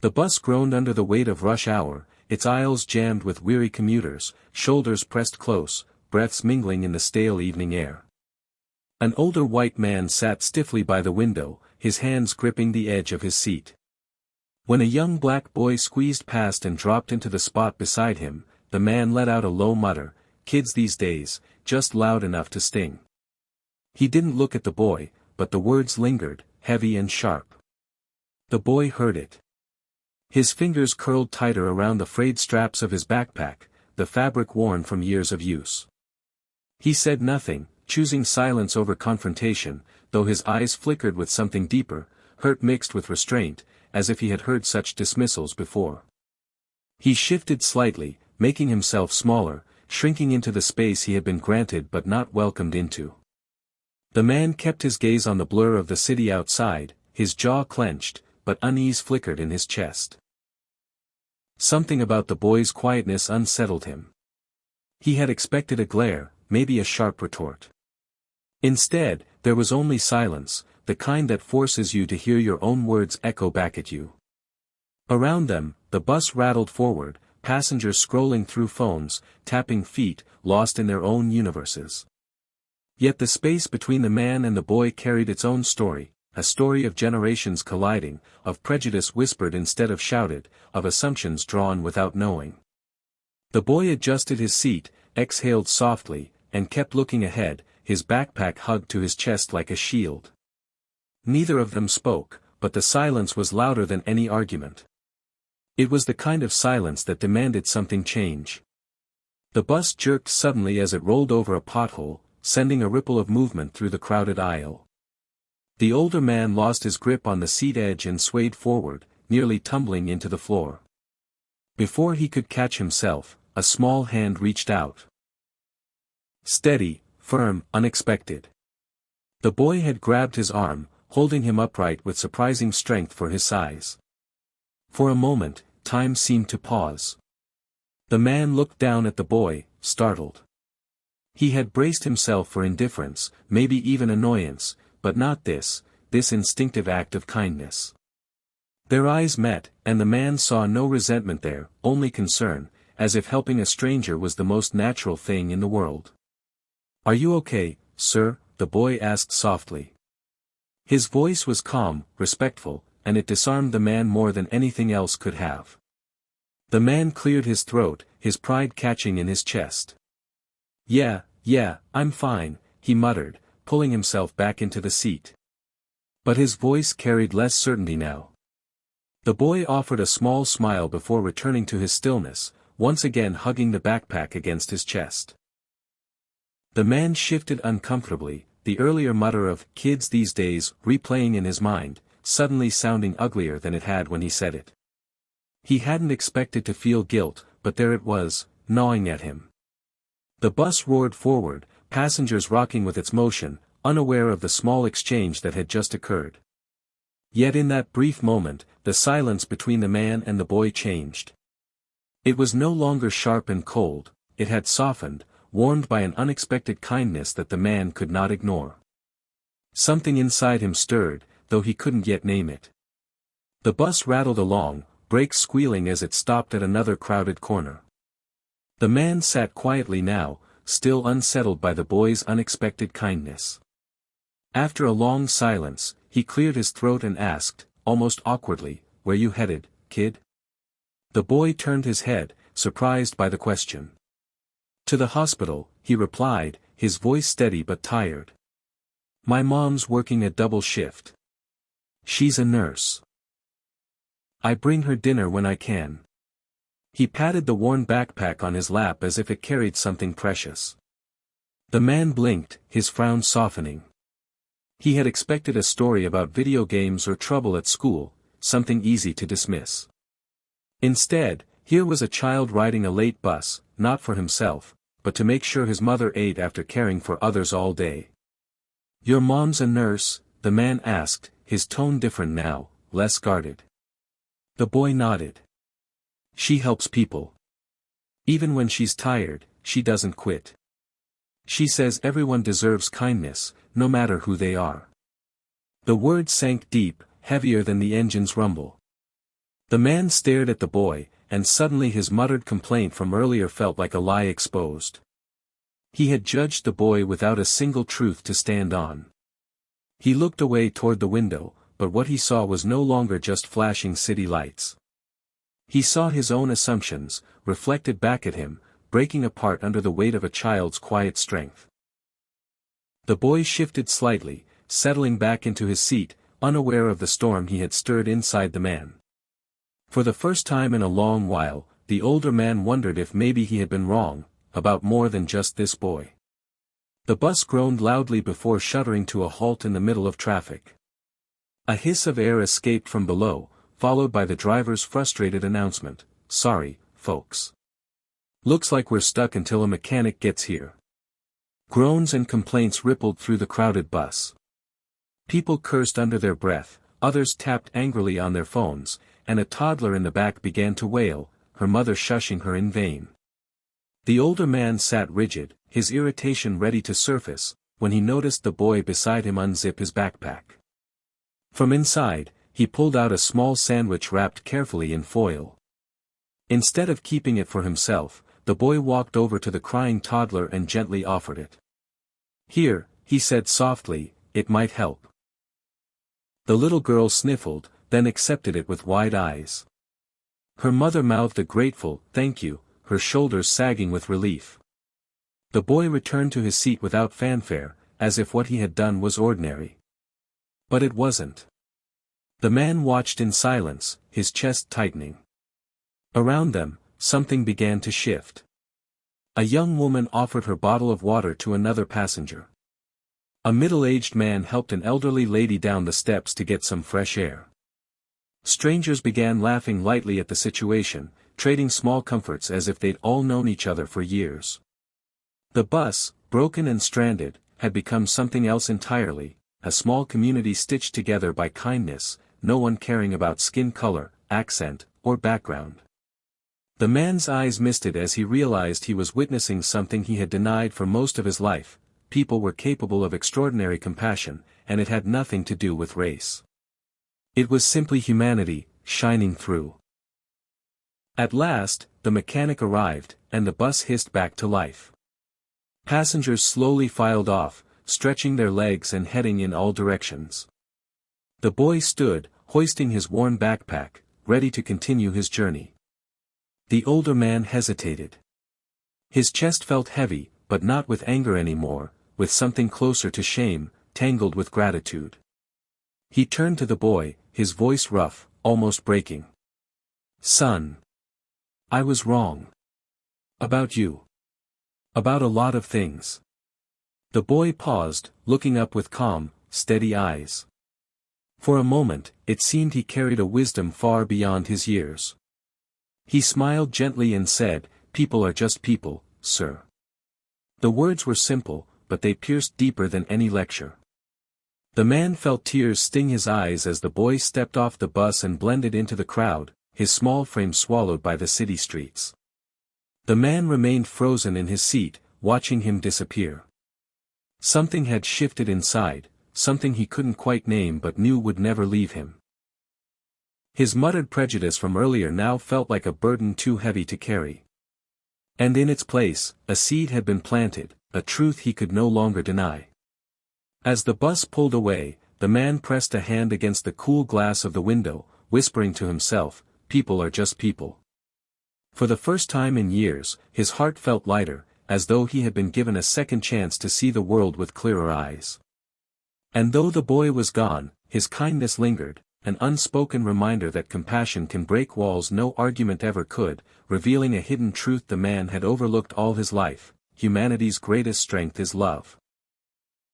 The bus groaned under the weight of rush hour, its aisles jammed with weary commuters, shoulders pressed close, breaths mingling in the stale evening air. An older white man sat stiffly by the window, his hands gripping the edge of his seat. When a young black boy squeezed past and dropped into the spot beside him, the man let out a low mutter, "Kids these days, just loud enough to sting." He didn't look at the boy, but the words lingered, heavy and sharp. The boy heard it. His fingers curled tighter around the frayed straps of his backpack, the fabric worn from years of use. He said nothing, choosing silence over confrontation, though his eyes flickered with something deeper, hurt mixed with restraint, as if he had heard such dismissals before. He shifted slightly, making himself smaller, shrinking into the space he had been granted but not welcomed into. The man kept his gaze on the blur of the city outside, his jaw clenched, but unease flickered in his chest. Something about the boy's quietness unsettled him. He had expected a glare, maybe a sharp retort. Instead, there was only silence, the kind that forces you to hear your own words echo back at you. Around them, the bus rattled forward, passengers scrolling through phones, tapping feet, lost in their own universes. Yet the space between the man and the boy carried its own story, a story of generations colliding, of prejudice whispered instead of shouted, of assumptions drawn without knowing. The boy adjusted his seat, exhaled softly, and kept looking ahead, his backpack hugged to his chest like a shield. Neither of them spoke, but the silence was louder than any argument. It was the kind of silence that demanded something change. The bus jerked suddenly as it rolled over a pothole, sending a ripple of movement through the crowded aisle. The older man lost his grip on the seat edge and swayed forward, nearly tumbling into the floor. Before he could catch himself, a small hand reached out. Steady, firm, unexpected. The boy had grabbed his arm, holding him upright with surprising strength for his size. For a moment, time seemed to pause. The man looked down at the boy, startled. He had braced himself for indifference, maybe even annoyance, but not this instinctive act of kindness. Their eyes met, and the man saw no resentment there, only concern, as if helping a stranger was the most natural thing in the world. "Are you okay, sir?" the boy asked softly. His voice was calm, respectful, and it disarmed the man more than anything else could have. The man cleared his throat, his pride catching in his chest. Yeah, I'm fine," he muttered, pulling himself back into the seat. But his voice carried less certainty now. The boy offered a small smile before returning to his stillness, once again hugging the backpack against his chest. The man shifted uncomfortably, the earlier mutter of "kids these days" replaying in his mind, suddenly sounding uglier than it had when he said it. He hadn't expected to feel guilt, but there it was, gnawing at him. The bus roared forward, passengers rocking with its motion, unaware of the small exchange that had just occurred. Yet in that brief moment, the silence between the man and the boy changed. It was no longer sharp and cold, it had softened, warmed by an unexpected kindness that the man could not ignore. Something inside him stirred, though he couldn't yet name it. The bus rattled along, brakes squealing as it stopped at another crowded corner. The man sat quietly now, still unsettled by the boy's unexpected kindness. After a long silence, he cleared his throat and asked, almost awkwardly, "Where you headed, kid?" The boy turned his head, surprised by the question. "To the hospital," he replied, his voice steady but tired. "My mom's working a double shift. She's a nurse. I bring her dinner when I can." He patted the worn backpack on his lap as if it carried something precious. The man blinked, his frown softening. He had expected a story about video games or trouble at school, something easy to dismiss. Instead, here was a child riding a late bus, not for himself, but to make sure his mother ate after caring for others all day. "Your mom's a nurse?" the man asked, his tone different now, less guarded. The boy nodded. "She helps people. Even when she's tired, she doesn't quit. She says everyone deserves kindness, no matter who they are." The words sank deep, heavier than the engine's rumble. The man stared at the boy, and suddenly his muttered complaint from earlier felt like a lie exposed. He had judged the boy without a single truth to stand on. He looked away toward the window, but what he saw was no longer just flashing city lights. He saw his own assumptions, reflected back at him, breaking apart under the weight of a child's quiet strength. The boy shifted slightly, settling back into his seat, unaware of the storm he had stirred inside the man. For the first time in a long while, the older man wondered if maybe he had been wrong, about more than just this boy. The bus groaned loudly before shuddering to a halt in the middle of traffic. A hiss of air escaped from below, followed by the driver's frustrated announcement, "Sorry, folks. Looks like we're stuck until a mechanic gets here." Groans and complaints rippled through the crowded bus. People cursed under their breath, others tapped angrily on their phones, and a toddler in the back began to wail, her mother shushing her in vain. The older man sat rigid, his irritation ready to surface, when he noticed the boy beside him unzip his backpack. From inside, he pulled out a small sandwich wrapped carefully in foil. Instead of keeping it for himself, the boy walked over to the crying toddler and gently offered it. "Here," he said softly, "it might help." The little girl sniffled, then accepted it with wide eyes. Her mother mouthed a grateful, "Thank you," her shoulders sagging with relief. The boy returned to his seat without fanfare, as if what he had done was ordinary. But it wasn't. The man watched in silence, his chest tightening. Around them, something began to shift. A young woman offered her bottle of water to another passenger. A middle-aged man helped an elderly lady down the steps to get some fresh air. Strangers began laughing lightly at the situation, trading small comforts as if they'd all known each other for years. The bus, broken and stranded, had become something else entirely, a small community stitched together by kindness, no one caring about skin color, accent, or background. The man's eyes misted as he realized he was witnessing something he had denied for most of his life. People were capable of extraordinary compassion, and it had nothing to do with race. It was simply humanity, shining through. At last, the mechanic arrived, and the bus hissed back to life. Passengers slowly filed off, stretching their legs and heading in all directions. The boy stood, hoisting his worn backpack, ready to continue his journey. The older man hesitated. His chest felt heavy, but not with anger anymore, with something closer to shame, tangled with gratitude. He turned to the boy, his voice rough, almost breaking. "Son. I was wrong. About you. About a lot of things." The boy paused, looking up with calm, steady eyes. For a moment, it seemed he carried a wisdom far beyond his years. He smiled gently and said, "People are just people, sir." The words were simple, but they pierced deeper than any lecture. The man felt tears sting his eyes as the boy stepped off the bus and blended into the crowd, his small frame swallowed by the city streets. The man remained frozen in his seat, watching him disappear. Something had shifted inside, something he couldn't quite name but knew would never leave him. His muttered prejudice from earlier now felt like a burden too heavy to carry. And in its place, a seed had been planted, a truth he could no longer deny. As the bus pulled away, the man pressed a hand against the cool glass of the window, whispering to himself, "People are just people." For the first time in years, his heart felt lighter, as though he had been given a second chance to see the world with clearer eyes. And though the boy was gone, his kindness lingered, an unspoken reminder that compassion can break walls no argument ever could, revealing a hidden truth the man had overlooked all his life: humanity's greatest strength is love.